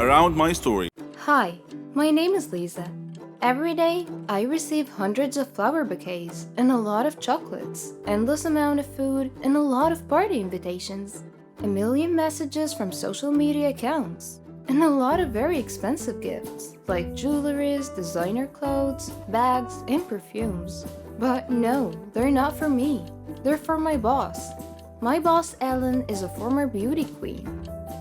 around my story. Hi, my name is Lisa. Every day, I receive hundreds of flower bouquets and a lot of chocolates, endless amount of food, and a lot of party invitations, a million messages from social media accounts, and a lot of very expensive gifts like jewelries, designer clothes, bags, and perfumes. But no, they're not for me. They're for my boss. My boss, Ellen, is a former beauty queen.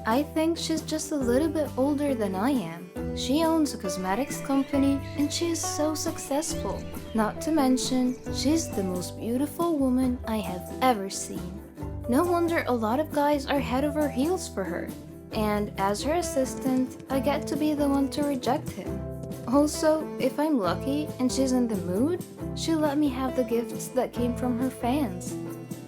I think she's just a little bit older than I am. She owns a cosmetics company and she is so successful. Not to mention, she's the most beautiful woman I have ever seen. No wonder a lot of guys are head over heels for her. And as her assistant, I get to be the one to reject him. Also, if I'm lucky and she's in the mood, she'll let me have the gifts that came from her fans.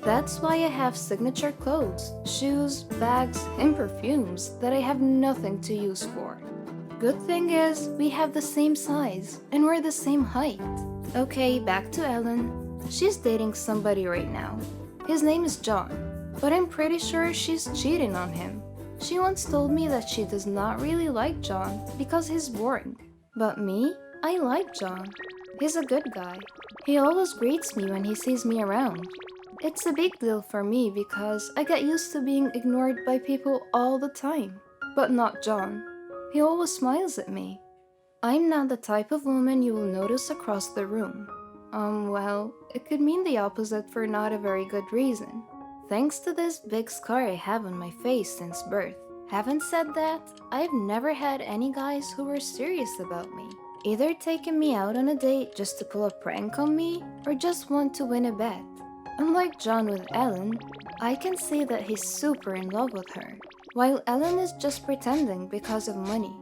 That's why I have signature clothes, shoes, bags, and perfumes that I have nothing to use for. Good thing is, we have the same size, and we're the same height. Okay, back to Ellen. She's dating somebody right now. His name is John, but I'm pretty sure she's cheating on him. She once told me that she does not really like John because he's boring. But me, I like John. He's a good guy. He always greets me when he sees me around. It's a big deal for me because I get used to being ignored by people all the time. But not John. He always smiles at me. I'm not the type of woman you will notice across the room. Well, it could mean the opposite for not a very good reason. Thanks to this big scar I have on my face since birth. Having said that, I've never had any guys who were serious about me. Either taking me out on a date just to pull a prank on me, or just want to win a bet. Unlike John with Ellen, I can see that he's super in love with her, while Ellen is just pretending because of money.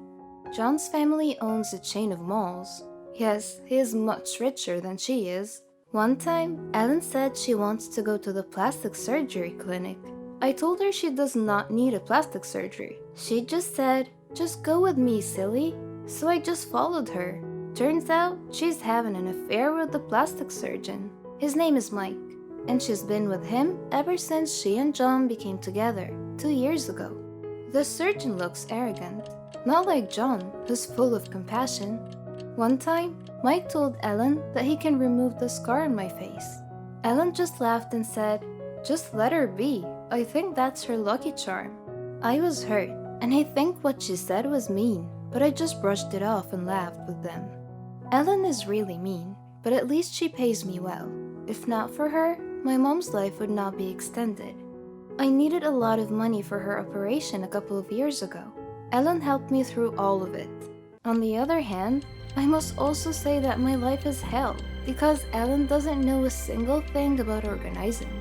John's family owns a chain of malls. Yes, he is much richer than she is. One time, Ellen said she wants to go to the plastic surgery clinic. I told her she does not need a plastic surgery. She just said, "Just go with me, silly." So I just followed her. Turns out, she's having an affair with the plastic surgeon. His name is Mike, and she's been with him ever since she and John became together 2 years ago. The surgeon looks arrogant, not like John, who's full of compassion. One time, Mike told Ellen that he can remove the scar on my face. Ellen just laughed and said, "Just let her be. I think that's her lucky charm." I was hurt, and I think what she said was mean, but I just brushed it off and laughed with them. Ellen is really mean, but at least she pays me well. If not for her, my mom's life would not be extended. I needed a lot of money for her operation a couple of years ago. Ellen helped me through all of it. On the other hand, I must also say that my life is hell because Ellen doesn't know a single thing about organizing.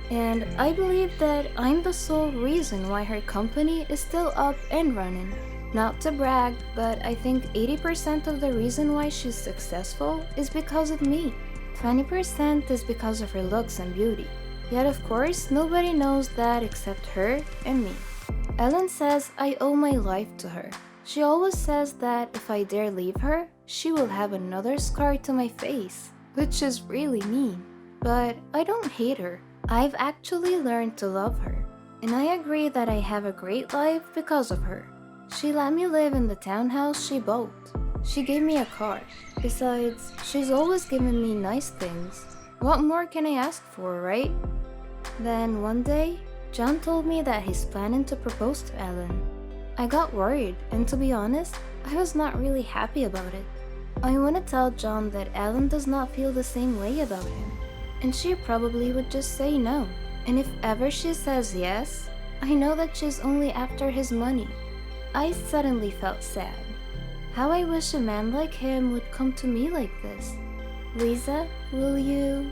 And I believe that I'm the sole reason why her company is still up and running. Not to brag, but I think 80% of the reason why she's successful is because of me. 20% is because of her looks and beauty. Yet of course, nobody knows that except her and me. Ellen says I owe my life to her. She always says that if I dare leave her, she will have another scar to my face, which is really mean. But I don't hate her. I've actually learned to love her. And I agree that I have a great life because of her. She let me live in the townhouse she bought. She gave me a car. Besides, she's always given me nice things. What more can I ask for, right? Then one day, John told me that he's planning to propose to Ellen. I got worried, and to be honest, I was not really happy about it. I want to tell John that Ellen does not feel the same way about him, and she probably would just say no. And if ever she says yes, I know that she's only after his money. I suddenly felt sad. How I wish a man like him would come to me like this. "Lisa, will you..."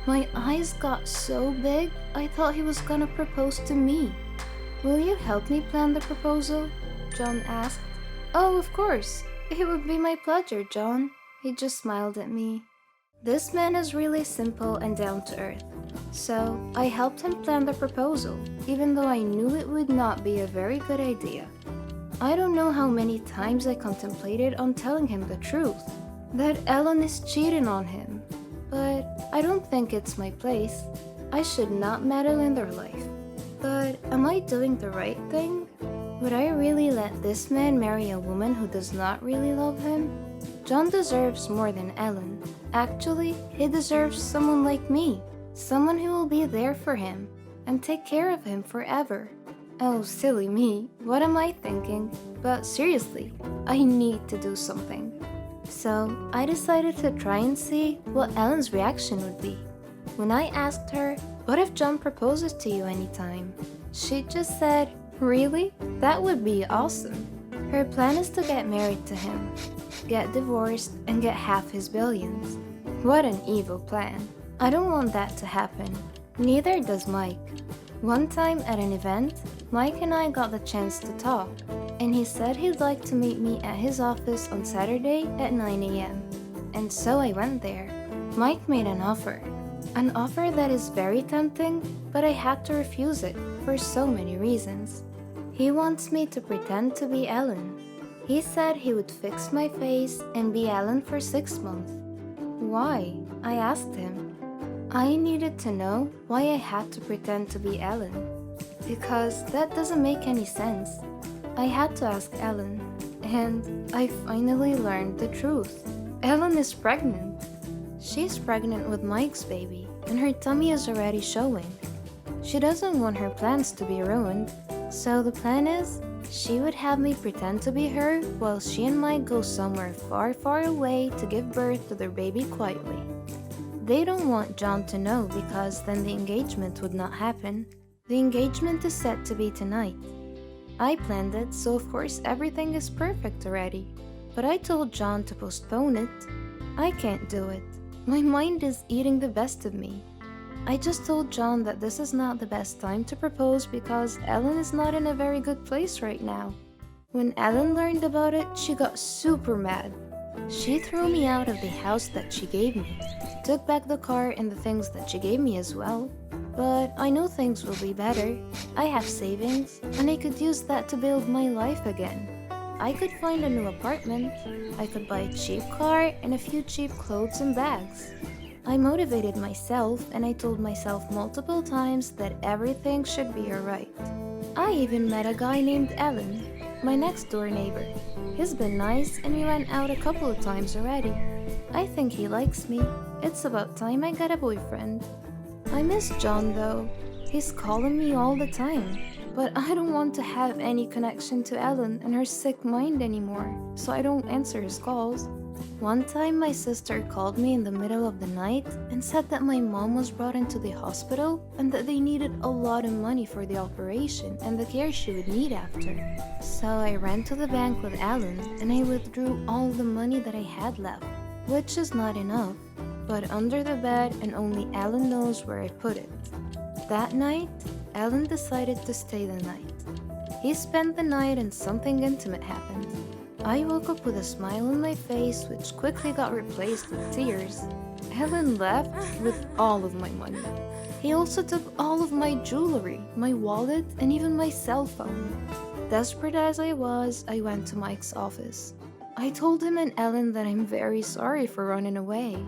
My eyes got so big, I thought he was gonna propose to me. "Will you help me plan the proposal?" John asked. "Oh, of course. It would be my pleasure, John." He just smiled at me. This man is really simple and down to earth. So, I helped him plan the proposal, even though I knew it would not be a very good idea. I don't know how many times I contemplated on telling him the truth, that Ellen is cheating on him. But I don't think it's my place. I should not meddle in their life. But am I doing the right thing? Would I really let this man marry a woman who does not really love him? John deserves more than Ellen. Actually, he deserves someone like me, someone who will be there for him and take care of him forever. Oh, silly me, what am I thinking? But seriously, I need to do something. So, I decided to try and see what Ellen's reaction would be. When I asked her, "What if John proposes to you anytime?" she just said, "Really? That would be awesome." Her plan is to get married to him, get divorced, and get half his billions. What an evil plan. I don't want that to happen. Neither does Mike. One time at an event, Mike and I got the chance to talk, and he said he'd like to meet me at his office on Saturday at 9 a.m. And so I went there. Mike made an offer that is very tempting, but I had to refuse it for so many reasons. He wants me to pretend to be Ellen. He said he would fix my face and be Ellen for 6 months. Why? I asked him. I needed to know why I had to pretend to be Ellen, because that doesn't make any sense. I had to ask Ellen, and I finally learned the truth. Ellen is pregnant. She's pregnant with Mike's baby, and her tummy is already showing. She doesn't want her plans to be ruined, so the plan is she would have me pretend to be her while she and Mike go somewhere far, far away to give birth to their baby quietly. They don't want John to know because then the engagement would not happen. The engagement is set to be tonight. I planned it, so of course everything is perfect already. But I told John to postpone it. I can't do it. My mind is eating the best of me. I just told John that this is not the best time to propose because Ellen is not in a very good place right now. When Ellen learned about it, she got super mad. She threw me out of the house that she gave me, took back the car and the things that she gave me as well. But I know things will be better. I have savings, and I could use that to build my life again. I could find a new apartment, I could buy a cheap car and a few cheap clothes and bags. I motivated myself and I told myself multiple times that everything should be alright. I even met a guy named Alan, my next door neighbor. He's been nice and we went out a couple of times already. I think he likes me. It's about time I got a boyfriend. I miss John though. He's calling me all the time. But I don't want to have any connection to Ellen and her sick mind anymore, so I don't answer his calls. One time my sister called me in the middle of the night and said that my mom was brought into the hospital and that they needed a lot of money for the operation and the care she would need after. So I ran to the bank with Ellen and I withdrew all the money that I had left, which is not enough, but under the bed and only Ellen knows where I put it. That night, Ellen decided to stay the night. He spent the night and something intimate happened. I woke up with a smile on my face which quickly got replaced with tears. Ellen left with all of my money. He also took all of my jewelry, my wallet, and even my cell phone. Desperate as I was, I went to Mike's office. I told him and Ellen that I'm very sorry for running away.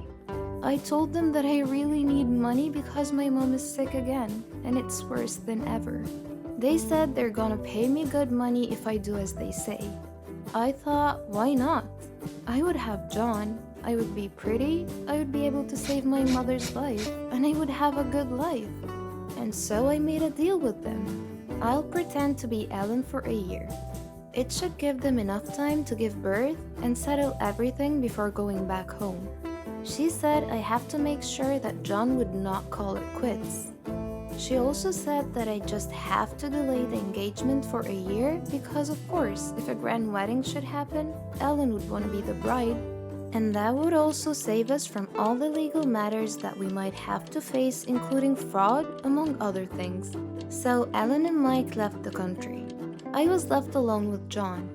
I told them that I really need money because my mom is sick again, and it's worse than ever. They said they're gonna pay me good money if I do as they say. I thought, why not? I would have John, I would be pretty, I would be able to save my mother's life, and I would have a good life. And so I made a deal with them. I'll pretend to be Ellen for a year. It should give them enough time to give birth and settle everything before going back home. She said I have to make sure that John would not call it quits. She also said that I just have to delay the engagement for a year because of course, if a grand wedding should happen, Ellen would want to be the bride. And that would also save us from all the legal matters that we might have to face, including fraud, among other things. So Ellen and Mike left the country. I was left alone with John.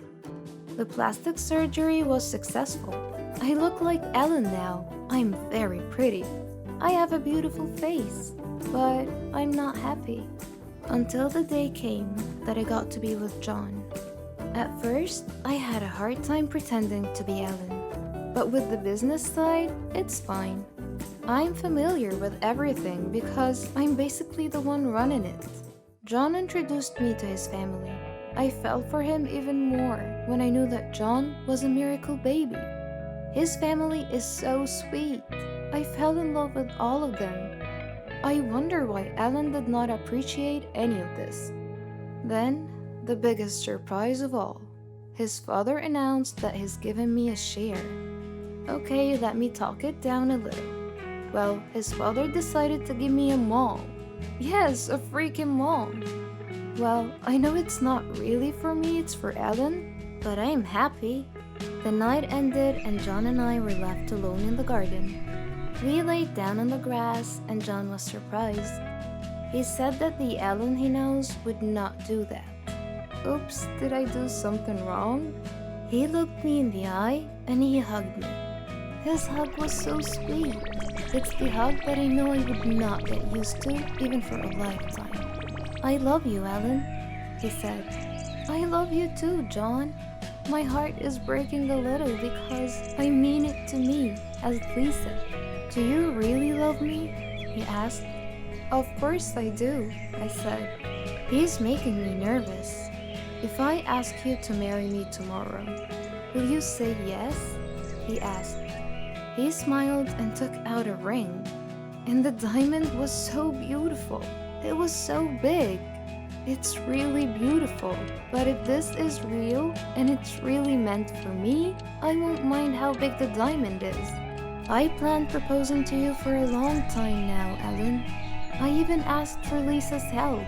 The plastic surgery was successful. I look like Ellen now. I'm very pretty. I have a beautiful face, but I'm not happy. Until the day came that I got to be with John. At first, I had a hard time pretending to be Ellen. But with the business side, it's fine. I'm familiar with everything because I'm basically the one running it. John introduced me to his family. I fell for him even more when I knew that John was a miracle baby. His family is so sweet. I fell in love with all of them. I wonder why Alan did not appreciate any of this. Then, the biggest surprise of all. His father announced that he's given me a share. Okay, let me talk it down a little. Well, his father decided to give me a mall. Yes, a freaking mall. Well, I know it's not really for me, it's for Alan, but I'm happy. The night ended and John and I were left alone in the garden. We laid down on the grass and John was surprised. He said that the Alan he knows would not do that. Oops, did I do something wrong? He looked me in the eye and he hugged me. His hug was so sweet. It's the hug that I know I would not get used to even for a lifetime. I love you, Alan, he said. I love you too, John. My heart is breaking a little because I mean it to me as Lisa. Do you really love me? He asked. Of course I do, I said. He's making me nervous. If I ask you to marry me tomorrow, will you say yes? He asked. He smiled and took out a ring. And the diamond was so beautiful. It was so big. It's really beautiful. But if this is real and it's really meant for me, I won't mind how big the diamond is. I planned proposing to you for a long time now, Alan. I even asked for Lisa's help.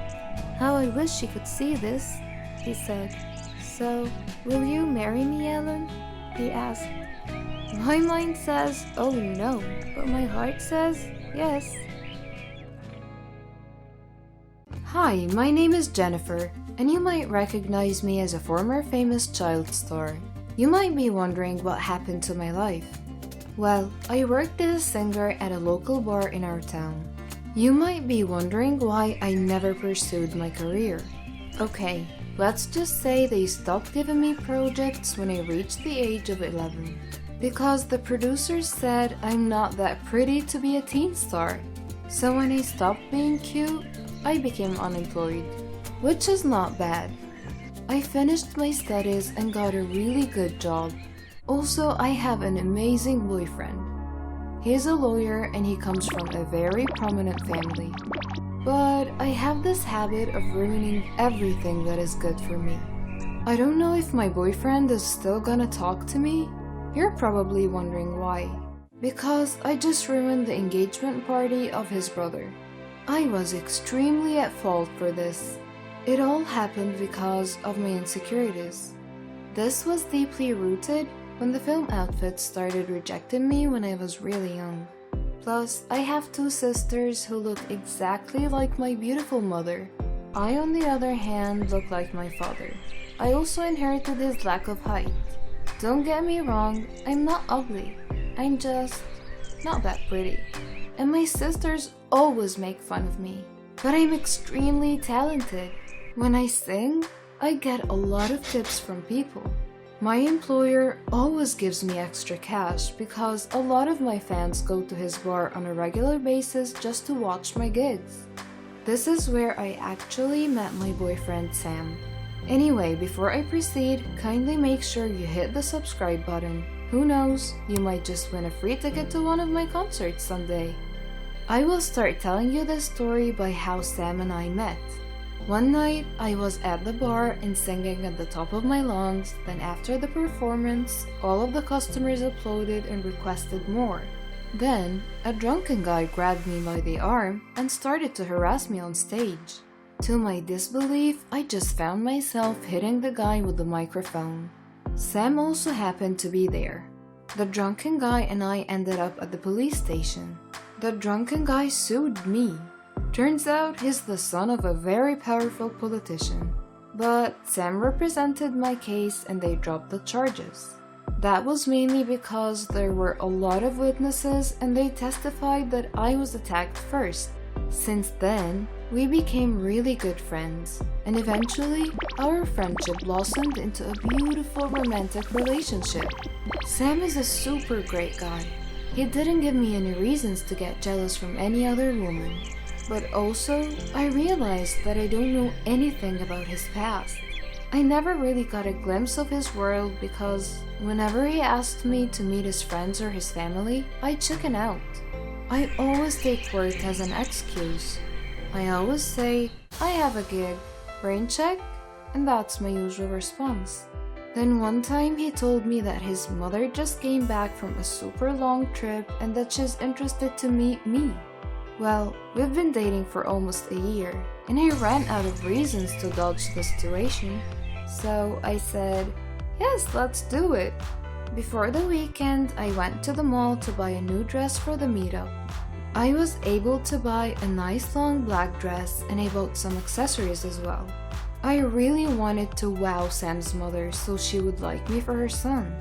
How I wish she could see this, he said. So, will you marry me, Alan? He asked. My mind says, oh no, but my heart says, yes. Hi, my name is Jennifer, and you might recognize me as a former famous child star. You might be wondering what happened to my life. Well, I worked as a singer at a local bar in our town. You might be wondering why I never pursued my career. Okay, let's just say they stopped giving me projects when I reached the age of 11. Because the producers said I'm not that pretty to be a teen star. So when I stopped being cute, I became unemployed, which is not bad. I finished my studies and got a really good job. Also, I have an amazing boyfriend. He's a lawyer and he comes from a very prominent family. But I have this habit of ruining everything that is good for me. I don't know if my boyfriend is still gonna talk to me. You're probably wondering why. Because I just ruined the engagement party of his brother. I was extremely at fault for this. It all happened because of my insecurities. This was deeply rooted when the film outfits started rejecting me when I was really young. Plus, I have two sisters who look exactly like my beautiful mother. I, on the other hand, look like my father. I also inherited his lack of height. Don't get me wrong, I'm not ugly. I'm just not that pretty. And my sisters always make fun of me. But I'm extremely talented. When I sing, I get a lot of tips from people. My employer always gives me extra cash because a lot of my fans go to his bar on a regular basis just to watch my gigs. This is where I actually met my boyfriend Sam. Anyway, before I proceed, kindly make sure you hit the subscribe button. Who knows, you might just win a free ticket to one of my concerts someday. I will start telling you this story by how Sam and I met. One night, I was at the bar and singing at the top of my lungs, then after the performance, all of the customers applauded and requested more. Then, a drunken guy grabbed me by the arm and started to harass me on stage. To my disbelief, I just found myself hitting the guy with the microphone. Sam also happened to be there. The drunken guy and I ended up at the police station. The drunken guy sued me. Turns out he's the son of a very powerful politician. But Sam represented my case and they dropped the charges. That was mainly because there were a lot of witnesses and they testified that I was attacked first. Since then, we became really good friends, and eventually, our friendship blossomed into a beautiful romantic relationship. Sam is a super great guy. He didn't give me any reasons to get jealous from any other woman. But also, I realized that I don't know anything about his past. I never really got a glimpse of his world because whenever he asked me to meet his friends or his family, I chicken out. I always take work as an excuse. I always say, I have a gig, brain check, and that's my usual response. Then one time he told me that his mother just came back from a super long trip and that she's interested to meet me. Well, we've been dating for almost a year, and I ran out of reasons to dodge the situation. So I said, yes, let's do it. Before the weekend, I went to the mall to buy a new dress for the meetup. I was able to buy a nice long black dress and I bought some accessories as well. I really wanted to wow Sam's mother so she would like me for her son.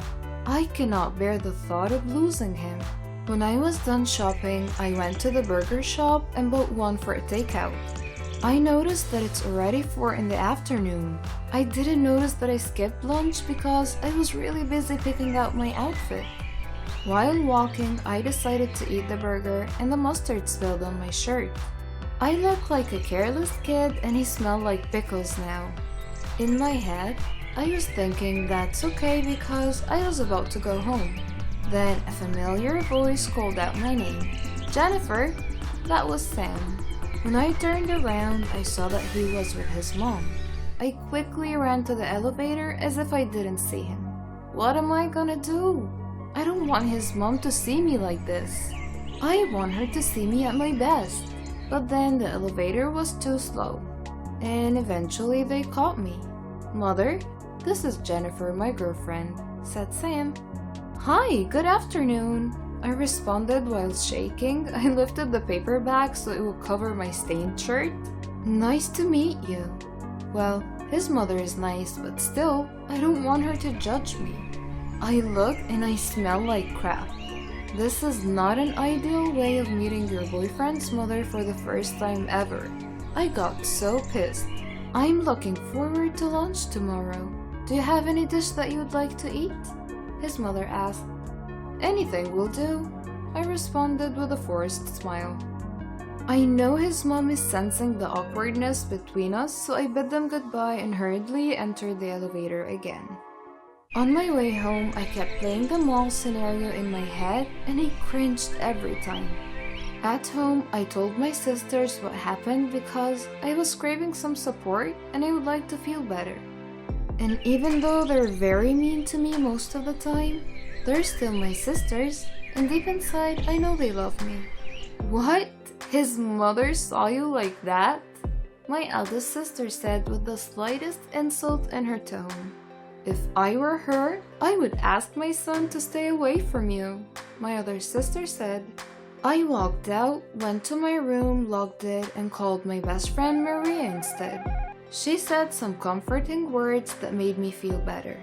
I cannot bear the thought of losing him. When I was done shopping, I went to the burger shop and bought one for a takeout. I noticed that it's already 4 in the afternoon. I didn't notice that I skipped lunch because I was really busy picking out my outfit. While walking, I decided to eat the burger and the mustard spilled on my shirt. I look like a careless kid and he smelled like pickles now. In my head, I was thinking that's okay because I was about to go home. Then a familiar voice called out my name. Jennifer! That was Sam. When I turned around, I saw that he was with his mom. I quickly ran to the elevator as if I didn't see him. What am I gonna do? I don't want his mom to see me like this. I want her to see me at my best. But then the elevator was too slow. And eventually they caught me. Mother, this is Jennifer, my girlfriend, said Sam. Hi, good afternoon. I responded while shaking. I lifted the paper bag so it would cover my stained shirt. Nice to meet you. Well, his mother is nice, but still, I don't want her to judge me. I look and I smell like crap. This is not an ideal way of meeting your boyfriend's mother for the first time ever. I got so pissed. I'm looking forward to lunch tomorrow. Do you have any dish that you would like to eat? His mother asked. Anything will do, I responded with a forced smile. I know his mom is sensing the awkwardness between us, so I bid them goodbye and hurriedly entered the elevator again. On my way home, I kept playing the mall scenario in my head and I cringed every time. At home, I told my sisters what happened because I was craving some support and I would like to feel better. And even though they're very mean to me most of the time, they're still my sisters, and deep inside, I know they love me. What? His mother saw you like that? My eldest sister said with the slightest insult in her tone. If I were her, I would ask my son to stay away from you, my other sister said. I walked out, went to my room, locked it, and called my best friend Maria instead. She said some comforting words that made me feel better.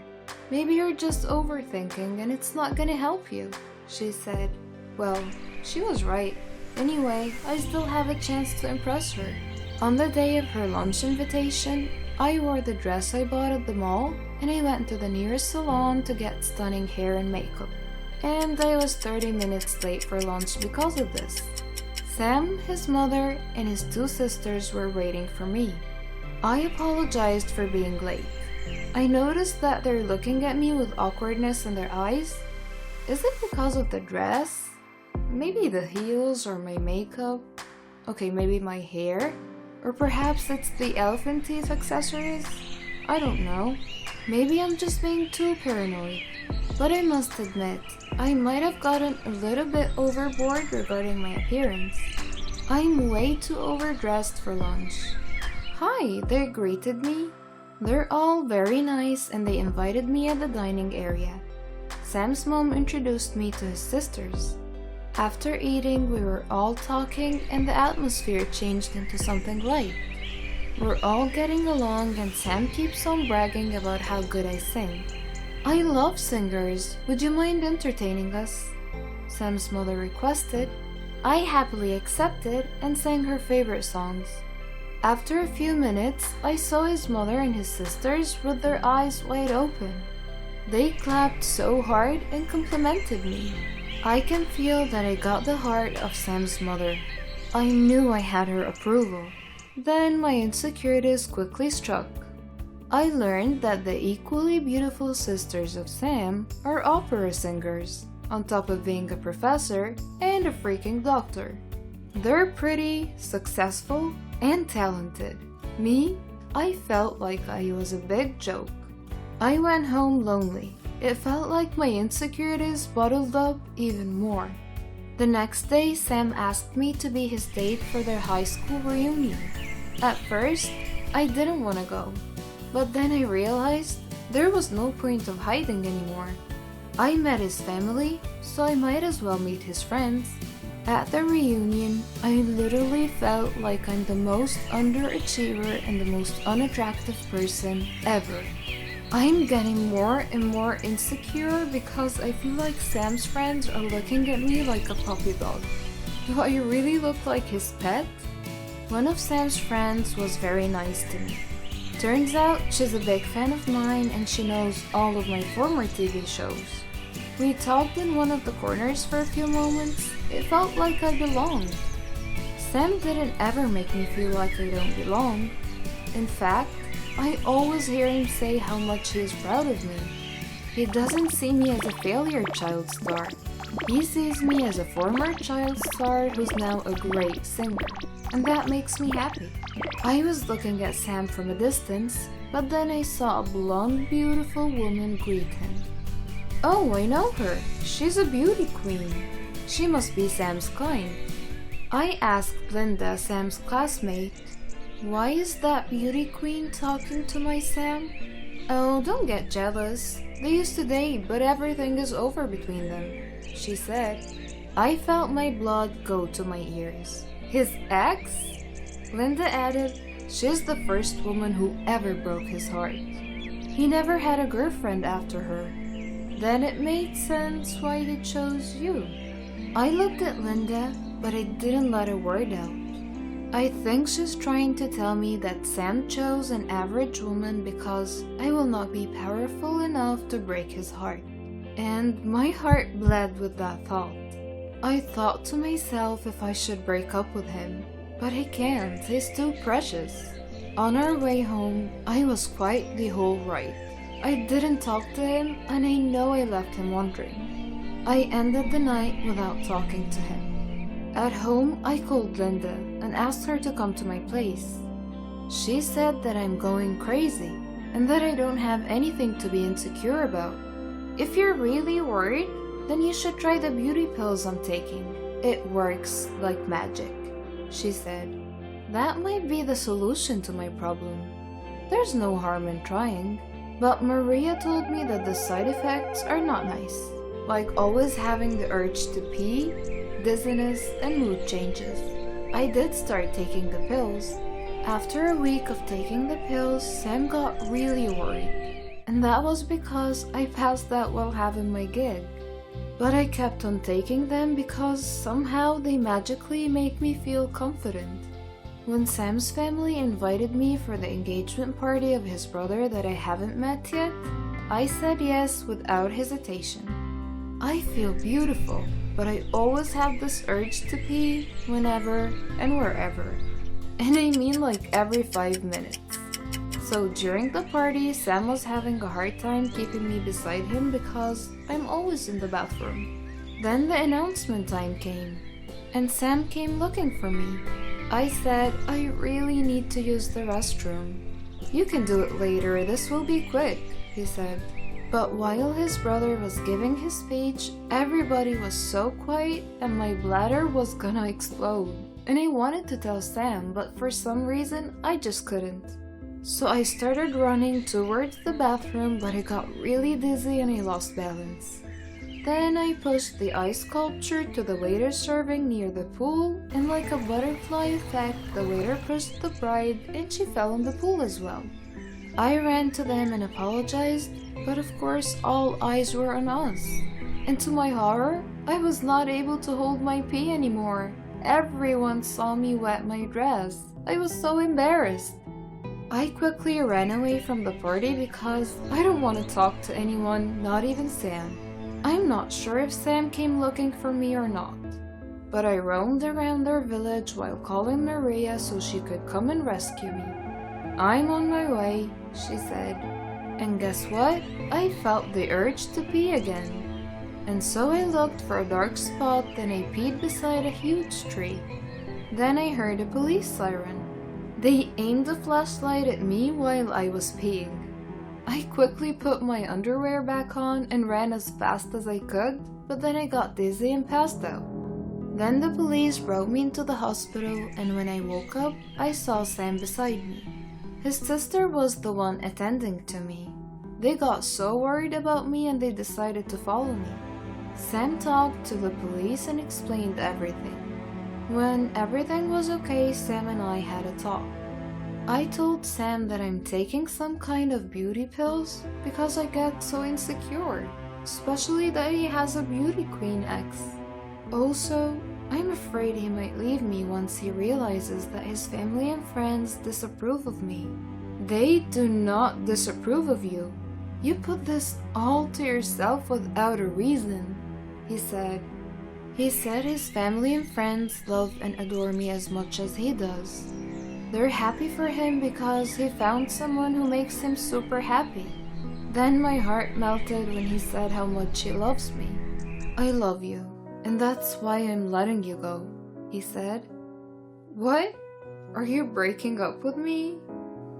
Maybe you're just overthinking and it's not gonna help you, she said. Well, she was right. Anyway, I still have a chance to impress her. On the day of her lunch invitation, I wore the dress I bought at the mall and I went to the nearest salon to get stunning hair and makeup. And I was 30 minutes late for lunch because of this. Sam, his mother, and his 2 sisters were waiting for me. I apologized for being late. I noticed that they're looking at me with awkwardness in their eyes. Is it because of the dress? Maybe the heels or my makeup? Okay, maybe my hair? Or perhaps it's the elephant teeth accessories? I don't know. Maybe I'm just being too paranoid. But I must admit, I might have gotten a little bit overboard regarding my appearance. I'm way too overdressed for lunch. Hi, they greeted me. They're all very nice and they invited me at the dining area. Sam's mom introduced me to his sisters. After eating, we were all talking and the atmosphere changed into something light. We're all getting along and Sam keeps on bragging about how good I sing. I love singers. Would you mind entertaining us? Sam's mother requested. I happily accepted and sang her favorite songs. After a few minutes, I saw his mother and his sisters with their eyes wide open. They clapped so hard and complimented me. I can feel that I got the heart of Sam's mother. I knew I had her approval. Then my insecurities quickly struck. I learned that the equally beautiful sisters of Sam are opera singers, on top of being a professor and a freaking doctor. They're pretty, successful, and talented. Me, I felt like I was a big joke. I went home lonely. It felt like my insecurities bottled up even more. The next day, Sam asked me to be his date for their high school reunion. At first, I didn't want to go, but then I realized there was no point of hiding anymore. I met his family, so I might as well meet his friends. At the reunion, I literally felt like I'm the most underachiever and the most unattractive person ever. I'm getting more and more insecure because I feel like Sam's friends are looking at me like a puppy dog. Do I really look like his pet? One of Sam's friends was very nice to me. Turns out she's a big fan of mine and she knows all of my former TV shows. We talked in one of the corners for a few moments. It felt like I belonged. Sam didn't ever make me feel like I don't belong. In fact, I always hear him say how much he is proud of me. He doesn't see me as a failure child star. He sees me as a former child star who's now a great singer, and that makes me happy. I was looking at Sam from a distance, but then I saw a blonde, beautiful woman greet him. Oh, I know her. She's a beauty queen. She must be Sam's kind. I asked Linda, Sam's classmate, why is that beauty queen talking to my Sam? Oh, don't get jealous. They used to date, but everything is over between them, she said. I felt my blood go to my ears. His ex? Linda added, she's the first woman who ever broke his heart. He never had a girlfriend after her. Then it made sense why he chose you. I looked at Linda, but I didn't let a word out. I think she's trying to tell me that Sam chose an average woman because I will not be powerful enough to break his heart. And my heart bled with that thought. I thought to myself if I should break up with him, but I can't, he's too precious. On our way home, I was quite the whole right. I didn't talk to him, and I know I left him wondering. I ended the night without talking to him. At home, I called Linda and asked her to come to my place. She said that I'm going crazy and that I don't have anything to be insecure about. If you're really worried, then you should try the beauty pills I'm taking. It works like magic, she said. That might be the solution to my problem. There's no harm in trying. But Maria told me that the side effects are not nice, like always having the urge to pee, dizziness, and mood changes. I did start taking the pills. After a week of taking the pills, Sam got really worried, and that was because I passed out while having my gig. But I kept on taking them because somehow they magically make me feel confident. When Sam's family invited me for the engagement party of his brother that I haven't met yet, I said yes without hesitation. I feel beautiful, but I always have this urge to pee whenever and wherever. And I mean like every 5 minutes. So during the party, Sam was having a hard time keeping me beside him because I'm always in the bathroom. Then the announcement time came, and Sam came looking for me. I said, I really need to use the restroom. You can do it later, this will be quick, he said. But while his brother was giving his speech, everybody was so quiet and my bladder was gonna explode. And I wanted to tell Sam, but for some reason, I just couldn't. So I started running towards the bathroom, but I got really dizzy and I lost balance. Then I pushed the ice sculpture to the waiter serving near the pool, and like a butterfly effect, the waiter pushed the bride and she fell in the pool as well. I ran to them and apologized, but of course all eyes were on us. And to my horror, I was not able to hold my pee anymore. Everyone saw me wet my dress. I was so embarrassed. I quickly ran away from the party because I don't want to talk to anyone, not even Sam. I'm not sure if Sam came looking for me or not, but I roamed around their village while calling Maria so she could come and rescue me. I'm on my way, she said. And guess what? I felt the urge to pee again. And so I looked for a dark spot and I peed beside a huge tree. Then I heard a police siren. They aimed a flashlight at me while I was peeing. I quickly put my underwear back on and ran as fast as I could, but then I got dizzy and passed out. Then the police brought me into the hospital, and when I woke up, I saw Sam beside me. His sister was the one attending to me. They got so worried about me and they decided to follow me. Sam talked to the police and explained everything. When everything was okay, Sam and I had a talk. I told Sam that I'm taking some kind of beauty pills because I get so insecure, especially that he has a beauty queen ex. Also, I'm afraid he might leave me once he realizes that his family and friends disapprove of me. They do not disapprove of you. You put this all to yourself without a reason, he said. He said his family and friends love and adore me as much as he does. They're happy for him because he found someone who makes him super happy. Then my heart melted when he said how much he loves me. I love you, and that's why I'm letting you go, he said. What? Are you breaking up with me?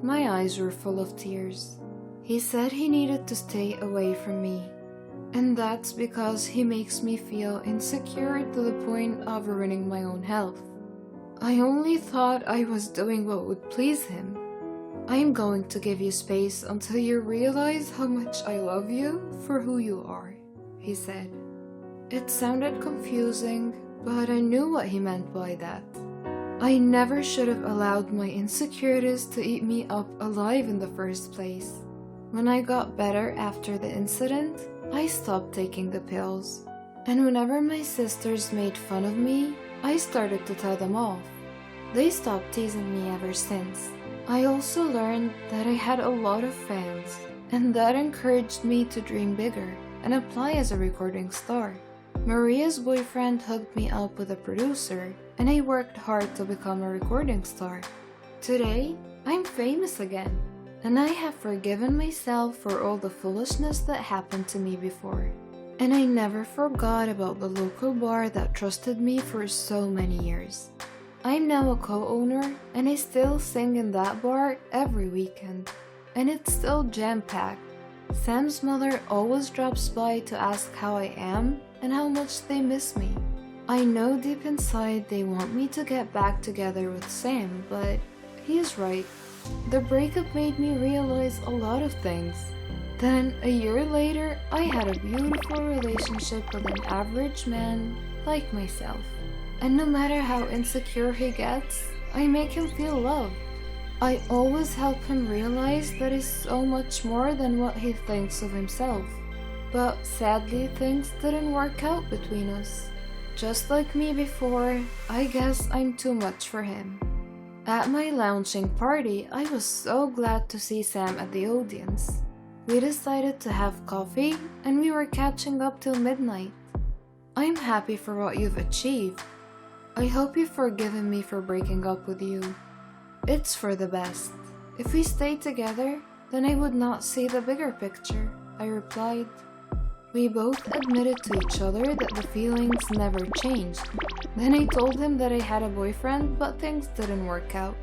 My eyes were full of tears. He said he needed to stay away from me, and that's because he makes me feel insecure to the point of ruining my own health. I only thought I was doing what would please him. I am going to give you space until you realize how much I love you for who you are, he said. It sounded confusing, but I knew what he meant by that. I never should have allowed my insecurities to eat me up alive in the first place. When I got better after the incident, I stopped taking the pills. And whenever my sisters made fun of me, I started to tell them off. They stopped teasing me ever since. I also learned that I had a lot of fans, and that encouraged me to dream bigger and apply as a recording star. Maria's boyfriend hooked me up with a producer, and I worked hard to become a recording star. Today, I'm famous again, and I have forgiven myself for all the foolishness that happened to me before. And I never forgot about the local bar that trusted me for so many years. I'm now a co-owner, and I still sing in that bar every weekend. And it's still jam-packed. Sam's mother always drops by to ask how I am and how much they miss me. I know deep inside they want me to get back together with Sam, but he is right. The breakup made me realize a lot of things. Then, a year later, I had a beautiful relationship with an average man like myself. And no matter how insecure he gets, I make him feel loved. I always help him realize that he's so much more than what he thinks of himself. But sadly, things didn't work out between us. Just like me before, I guess I'm too much for him. At my launching party, I was so glad to see Sam at the audience. We decided to have coffee, and we were catching up till midnight. I'm happy for what you've achieved. I hope you've forgiven me for breaking up with you. It's for the best. If we stayed together, then I would not see the bigger picture, I replied. We both admitted to each other that the feelings never changed. Then I told him that I had a boyfriend, but things didn't work out.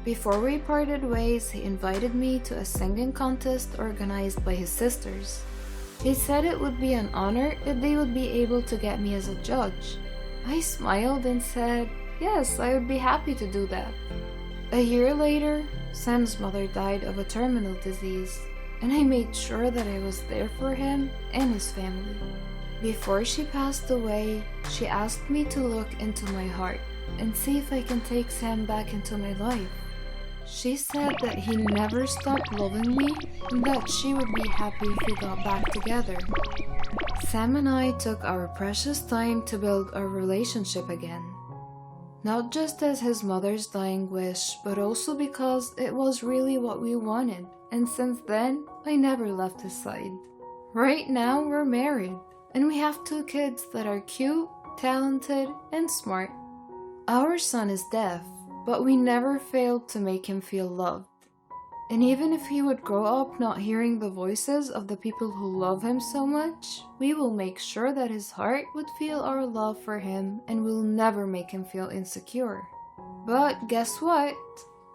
Before we parted ways, he invited me to a singing contest organized by his sisters. He said it would be an honor if they would be able to get me as a judge. I smiled and said, yes, I would be happy to do that. A year later, Sam's mother died of a terminal disease, and I made sure that I was there for him and his family. Before she passed away, she asked me to look into my heart and see if I can take Sam back into my life. She said that he never stopped loving me and that she would be happy if we got back together. Sam and I took our precious time to build our relationship again. Not just as his mother's dying wish, but also because it was really what we wanted, and since then, I never left his side. Right now, we're married, and we have 2 kids that are cute, talented, and smart. Our son is deaf, but we never failed to make him feel loved. And even if he would grow up not hearing the voices of the people who love him so much, we will make sure that his heart would feel our love for him and will never make him feel insecure. But guess what?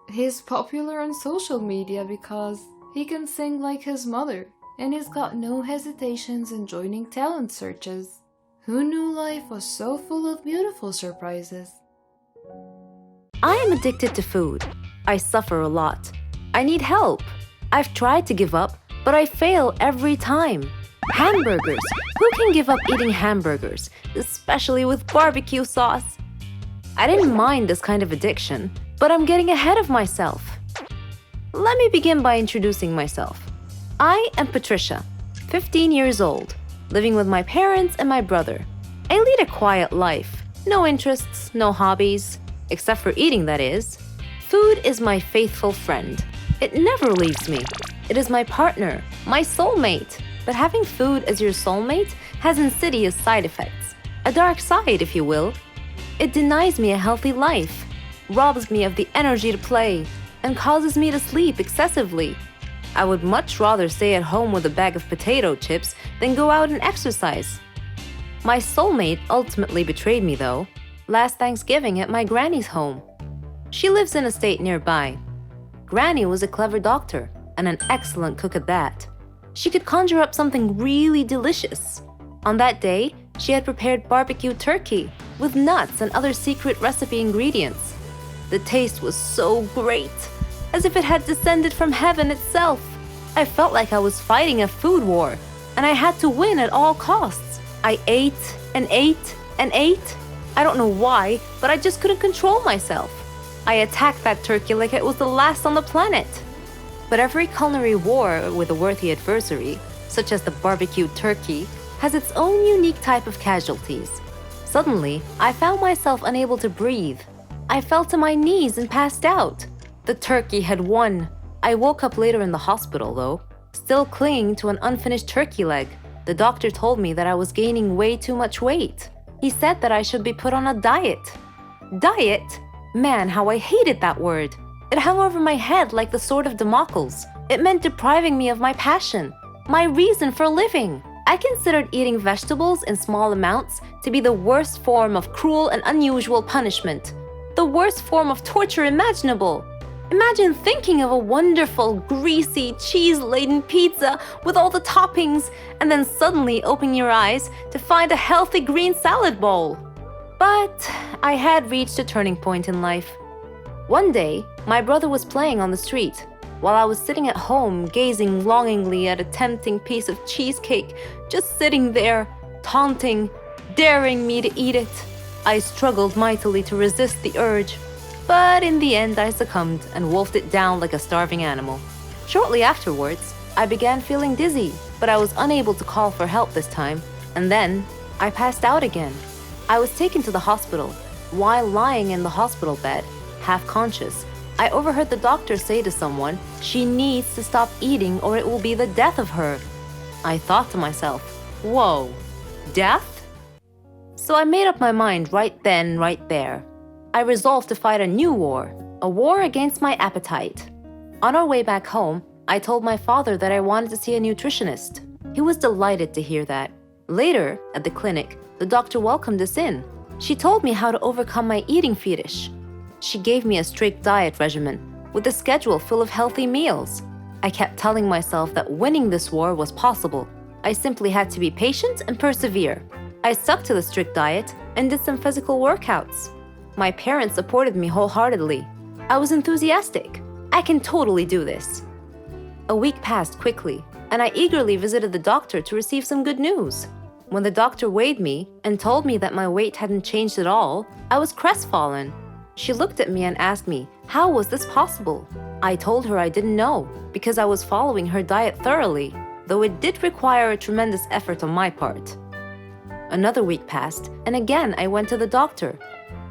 He's popular on social media because he can sing like his mother, and he's got no hesitations in joining talent searches. Who knew life was so full of beautiful surprises? I am addicted to food. I suffer a lot. I need help. I've tried to give up, but I fail every time. Hamburgers. Who can give up eating hamburgers, especially with barbecue sauce? I didn't mind this kind of addiction, but I'm getting ahead of myself. Let me begin by introducing myself. I am Patricia, 15 years old, living with my parents and my brother. I lead a quiet life. No interests, no hobbies, except for eating, that is. Food is my faithful friend. It never leaves me. It is my partner, my soulmate. But having food as your soulmate has insidious side effects. A dark side, if you will. It denies me a healthy life, robs me of the energy to play, and causes me to sleep excessively. I would much rather stay at home with a bag of potato chips than go out and exercise. My soulmate ultimately betrayed me, though, last Thanksgiving at my granny's home. She lives in a state nearby. Granny was a clever doctor and an excellent cook at that. She could conjure up something really delicious. On that day, she had prepared barbecue turkey with nuts and other secret recipe ingredients. The taste was so great, as if it had descended from heaven itself. I felt like I was fighting a food war, and I had to win at all costs. I ate and ate and ate. I don't know why, but I just couldn't control myself. I attacked that turkey like it was the last on the planet. But every culinary war with a worthy adversary, such as the barbecued turkey, has its own unique type of casualties. Suddenly, I found myself unable to breathe. I fell to my knees and passed out. The turkey had won. I woke up later in the hospital, though, still clinging to an unfinished turkey leg. The doctor told me that I was gaining way too much weight. He said that I should be put on a diet. Diet? Man, how I hated that word. It hung over my head like the sword of Damocles. It meant depriving me of my passion, my reason for living. I considered eating vegetables in small amounts to be the worst form of cruel and unusual punishment, the worst form of torture imaginable. Imagine thinking of a wonderful, greasy, cheese-laden pizza with all the toppings and then suddenly opening your eyes to find a healthy green salad bowl. But I had reached a turning point in life. One day, my brother was playing on the street, while I was sitting at home gazing longingly at a tempting piece of cheesecake, just sitting there, taunting, daring me to eat it. I struggled mightily to resist the urge, but in the end I succumbed and wolfed it down like a starving animal. Shortly afterwards, I began feeling dizzy, but I was unable to call for help this time, and then I passed out again. I was taken to the hospital. While lying in the hospital bed, half conscious, I overheard the doctor say to someone, "She needs to stop eating or it will be the death of her." I thought to myself, whoa, death? So I made up my mind right then, right there. I resolved to fight a new war, a war against my appetite. On our way back home, I told my father that I wanted to see a nutritionist. He was delighted to hear that. Later, at the clinic, the doctor welcomed us in. She told me how to overcome my eating fetish. She gave me a strict diet regimen with a schedule full of healthy meals. I kept telling myself that winning this war was possible. I simply had to be patient and persevere. I stuck to the strict diet and did some physical workouts. My parents supported me wholeheartedly. I was enthusiastic. I can totally do this. A week passed quickly, and I eagerly visited the doctor to receive some good news. When the doctor weighed me and told me that my weight hadn't changed at all, I was crestfallen. She looked at me and asked me, how was this possible? I told her I didn't know, because I was following her diet thoroughly, though it did require a tremendous effort on my part. Another week passed, and again I went to the doctor.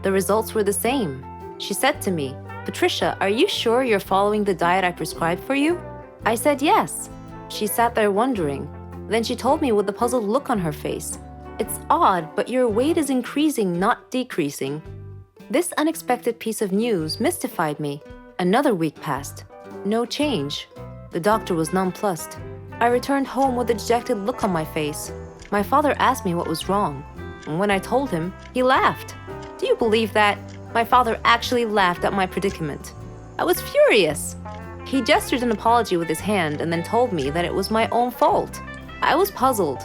The results were the same. She said to me, "Patricia, are you sure you're following the diet I prescribed for you?" I said yes. She sat there wondering. Then she told me with a puzzled look on her face, "It's odd, but your weight is increasing, not decreasing." This unexpected piece of news mystified me. Another week passed. No change. The doctor was nonplussed. I returned home with a dejected look on my face. My father asked me what was wrong. And when I told him, he laughed. Do you believe that? My father actually laughed at my predicament. I was furious. He gestured an apology with his hand and then told me that it was my own fault. I was puzzled.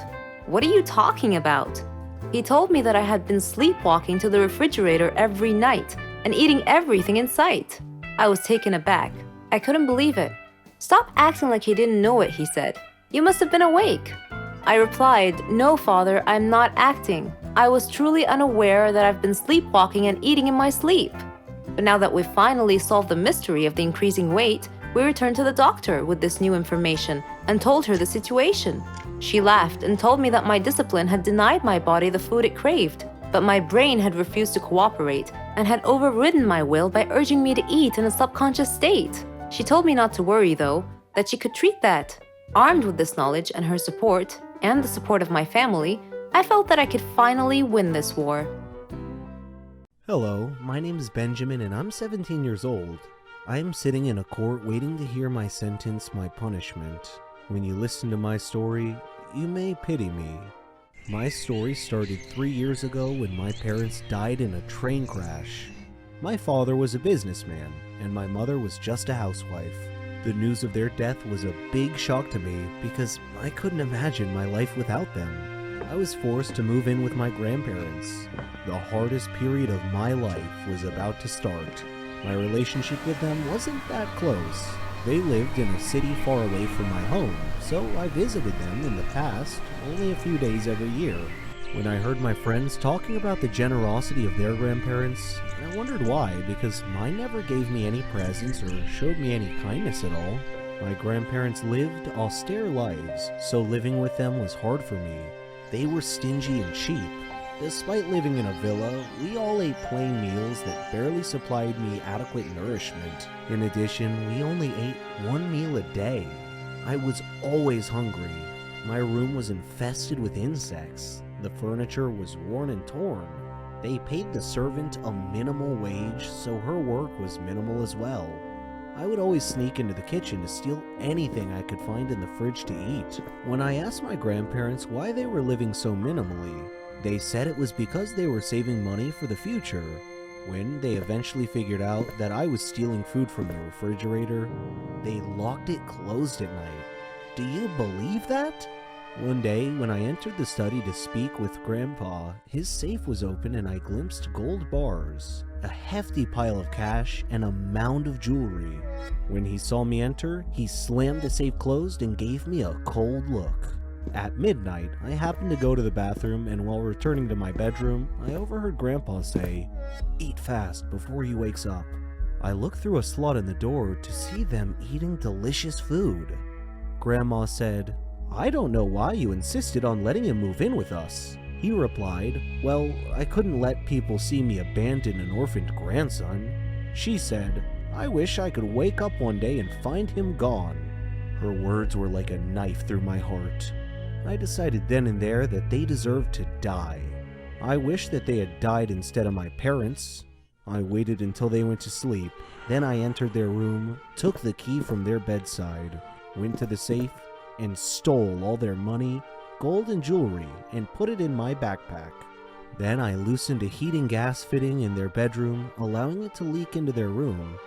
What are you talking about? He told me that I had been sleepwalking to the refrigerator every night and eating everything in sight. I was taken aback. I couldn't believe it. Stop acting like he didn't know it, he said. You must have been awake. I replied, no, father, I'm not acting. I was truly unaware that I've been sleepwalking and eating in my sleep. But now that we've finally solved the mystery of the increasing weight, we returned to the doctor with this new information and told her the situation. She laughed and told me that my discipline had denied my body the food it craved, but my brain had refused to cooperate and had overridden my will by urging me to eat in a subconscious state. She told me not to worry, though, that she could treat that. Armed with this knowledge and her support, and the support of my family, I felt that I could finally win this war. Hello, my name is Benjamin and I'm 17 years old. I am sitting in a court waiting to hear my sentence, my punishment. When you listen to my story, you may pity me. My story started 3 years ago when my parents died in a train crash. My father was a businessman, and my mother was just a housewife. The news of their death was a big shock to me because I couldn't imagine my life without them. I was forced to move in with my grandparents. The hardest period of my life was about to start. My relationship with them wasn't that close. They lived in a city far away from my home, so I visited them in the past, only a few days every year. When I heard my friends talking about the generosity of their grandparents, I wondered why, because mine never gave me any presents or showed me any kindness at all. My grandparents lived austere lives, so living with them was hard for me. They were stingy and cheap. Despite living in a villa, we all ate plain meals that barely supplied me adequate nourishment. In addition, we only ate one meal a day. I was always hungry. My room was infested with insects. The furniture was worn and torn. They paid the servant a minimal wage, so her work was minimal as well. I would always sneak into the kitchen to steal anything I could find in the fridge to eat. When I asked my grandparents why they were living so minimally, they said it was because they were saving money for the future. When they eventually figured out that I was stealing food from the refrigerator, they locked it closed at night. Do you believe that? One day, when I entered the study to speak with Grandpa, his safe was open and I glimpsed gold bars, a hefty pile of cash, and a mound of jewelry. When he saw me enter, he slammed the safe closed and gave me a cold look. At midnight, I happened to go to the bathroom, and while returning to my bedroom, I overheard Grandpa say, "Eat fast before he wakes up." I looked through a slot in the door to see them eating delicious food. Grandma said, "I don't know why you insisted on letting him move in with us." He replied, "Well, I couldn't let people see me abandon an orphaned grandson." She said, "I wish I could wake up one day and find him gone." Her words were like a knife through my heart. I decided then and there that they deserved to die. I wished that they had died instead of my parents. I waited until they went to sleep. Then I entered their room, took the key from their bedside, went to the safe, and stole all their money, gold, and jewelry, and put it in my backpack. Then I loosened a heating gas fitting in their bedroom, allowing it to leak into their room.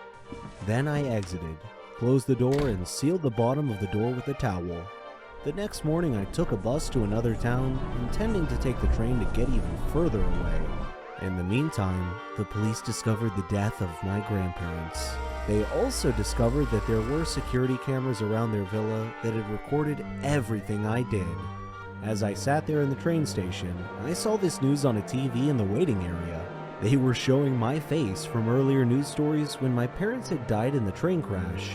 Then I exited, closed the door, and sealed the bottom of the door with a towel. The next morning I took a bus to another town, intending to take the train to get even further away. In the meantime, the police discovered the death of my grandparents. They also discovered that there were security cameras around their villa that had recorded everything I did. As I sat there in the train station, I saw this news on a TV in the waiting area. They were showing my face from earlier news stories when my parents had died in the train crash.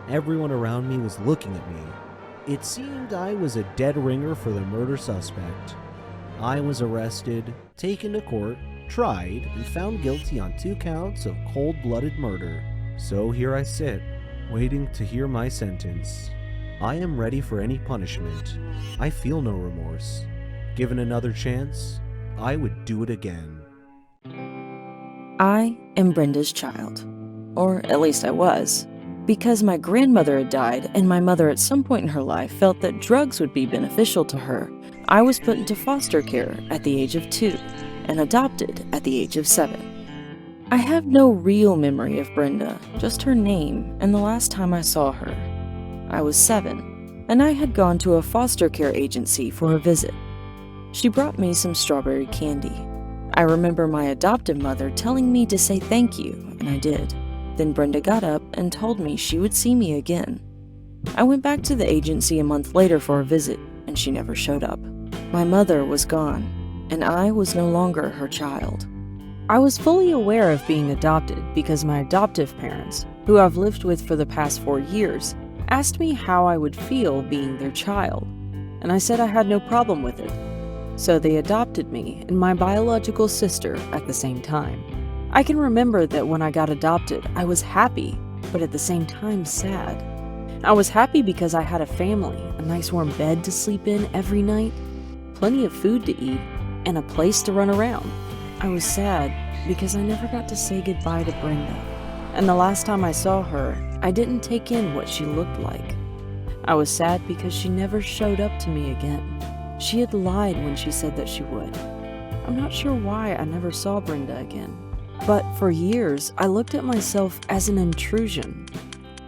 Everyone around me was looking at me. It seemed I was a dead ringer for the murder suspect. I was arrested, taken to court, tried, and found guilty on 2 counts of cold-blooded murder. So here I sit, waiting to hear my sentence. I am ready for any punishment. I feel no remorse. Given another chance, I would do it again. I am Brenda's child. Or at least I was. Because my grandmother had died and my mother at some point in her life felt that drugs would be beneficial to her, I was put into foster care at the age of 2 and adopted at the age of 7. I have no real memory of Brenda, just her name and the last time I saw her. I was 7, and I had gone to a foster care agency for a visit. She brought me some strawberry candy. I remember my adoptive mother telling me to say thank you, and I did. Then Brenda got up and told me she would see me again. I went back to the agency a month later for a visit, and she never showed up. My mother was gone, and I was no longer her child. I was fully aware of being adopted because my adoptive parents, who I've lived with for the past 4 years, asked me how I would feel being their child, and I said I had no problem with it. So they adopted me and my biological sister at the same time. I can remember that when I got adopted, I was happy, but at the same time sad. I was happy because I had a family, a nice warm bed to sleep in every night, plenty of food to eat, and a place to run around. I was sad because I never got to say goodbye to Brenda, and the last time I saw her, I didn't take in what she looked like. I was sad because she never showed up to me again. She had lied when she said that she would. I'm not sure why I never saw Brenda again, but for years I looked at myself as an intrusion.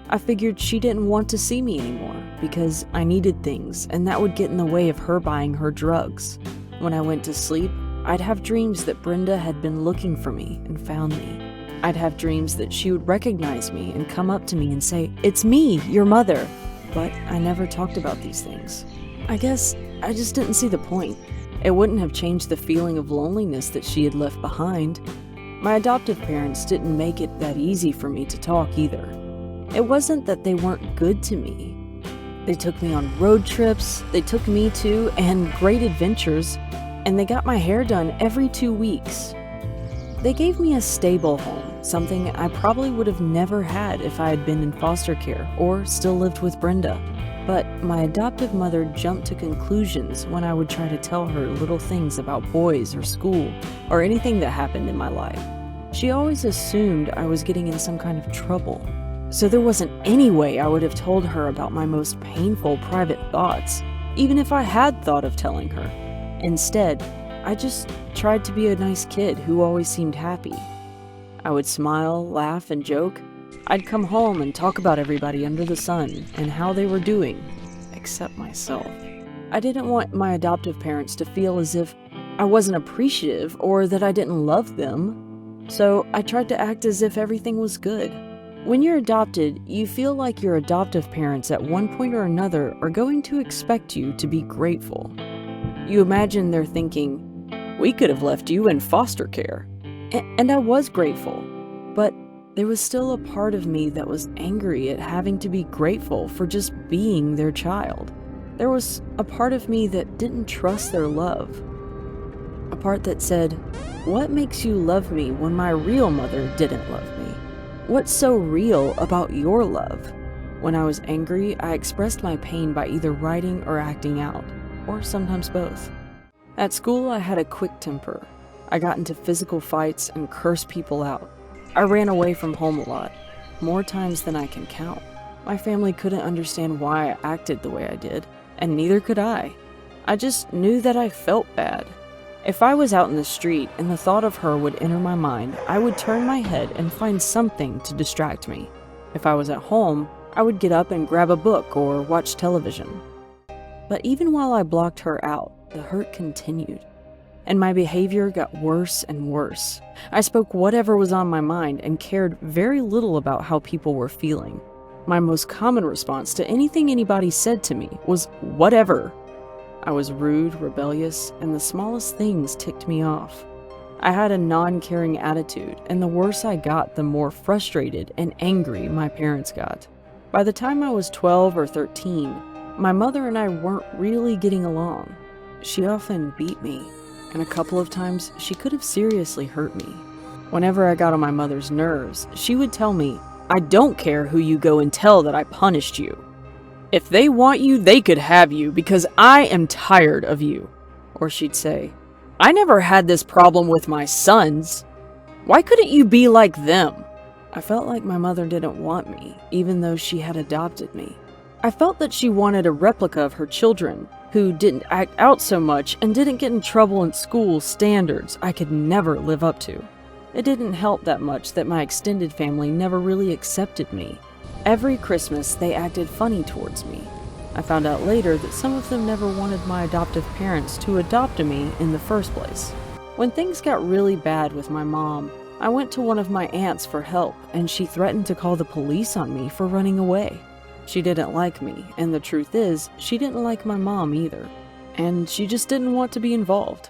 I figured she didn't want to see me anymore because I needed things, and that would get in the way of her buying her drugs. When I went to sleep, I'd have dreams that Brenda had been looking for me and found me. I'd have dreams that she would recognize me and come up to me and say, "It's me, your mother." But I never talked about these things. I guess I just didn't see the point. It wouldn't have changed the feeling of loneliness that she had left behind. My adoptive parents didn't make it that easy for me to talk either. It wasn't that they weren't good to me. They took me on road trips, they took me to and great adventures, and they got my hair done every 2 weeks. They gave me a stable home, something I probably would have never had if I had been in foster care or still lived with Brenda. But my adoptive mother jumped to conclusions when I would try to tell her little things about boys or school or anything that happened in my life. She always assumed I was getting in some kind of trouble. So there wasn't any way I would have told her about my most painful private thoughts, even if I had thought of telling her. Instead, I just tried to be a nice kid who always seemed happy. I would smile, laugh, and joke. I'd come home and talk about everybody under the sun and how they were doing, except myself. I didn't want my adoptive parents to feel as if I wasn't appreciative or that I didn't love them, so I tried to act as if everything was good. When you're adopted, you feel like your adoptive parents at one point or another are going to expect you to be grateful. You imagine they're thinking, "We could have left you in foster care." And I was grateful, but there was still a part of me that was angry at having to be grateful for just being their child. There was a part of me that didn't trust their love. A part that said, "What makes you love me when my real mother didn't love me? What's so real about your love?" When I was angry, I expressed my pain by either writing or acting out, or sometimes both. At school, I had a quick temper. I got into physical fights and cursed people out. I ran away from home a lot, more times than I can count. My family couldn't understand why I acted the way I did, and neither could I. I just knew that I felt bad. If I was out in the street and the thought of her would enter my mind, I would turn my head and find something to distract me. If I was at home, I would get up and grab a book or watch television. But even while I blocked her out, the hurt continued, and my behavior got worse and worse. I spoke whatever was on my mind and cared very little about how people were feeling. My most common response to anything anybody said to me was, "Whatever." I was rude, rebellious, and the smallest things ticked me off. I had a non-caring attitude, and the worse I got, the more frustrated and angry my parents got. By the time I was 12 or 13, my mother and I weren't really getting along. She often beat me, and a couple of times she could have seriously hurt me. Whenever I got on my mother's nerves, she would tell me, "I don't care who you go and tell that I punished you. If they want you, they could have you because I am tired of you." Or she'd say, "I never had this problem with my sons. Why couldn't you be like them?" I felt like my mother didn't want me, even though she had adopted me. I felt that she wanted a replica of her children, who didn't act out so much and didn't get in trouble in school standards I could never live up to. It didn't help that much that my extended family never really accepted me. Every Christmas, they acted funny towards me. I found out later that some of them never wanted my adoptive parents to adopt me in the first place. When things got really bad with my mom, I went to one of my aunts for help, and she threatened to call the police on me for running away. She didn't like me, and the truth is, she didn't like my mom either. And she just didn't want to be involved.